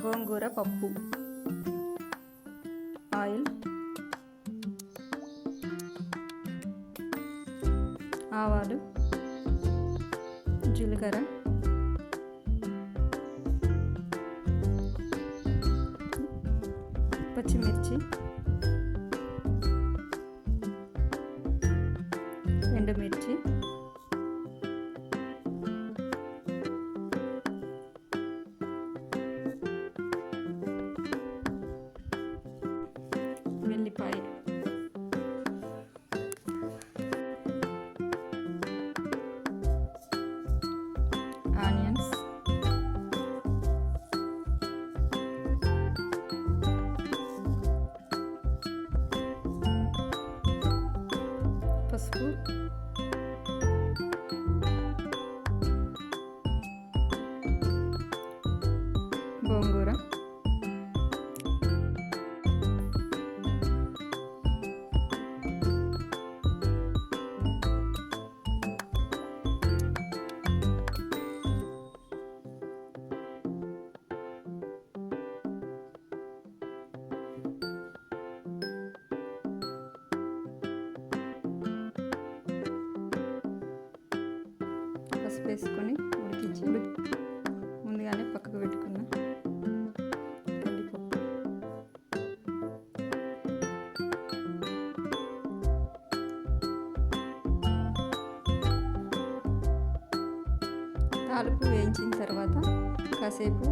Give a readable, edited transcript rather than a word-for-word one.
గోంగూర పప్పు, ఆయిల్, ఆవాలు, జీలకర్ర, పచ్చిమిర్చి, ఎండుమిర్చి, వెల్లిపాయ, ఆనియన్స్, పసుపు, గోంగూర, పసుపు వేసుకొని ఉడికించి ముందుగానే పక్కకు పెట్టుకున్న కందిపప్పు, తాలింపు వేయించిన తర్వాత కాసేపు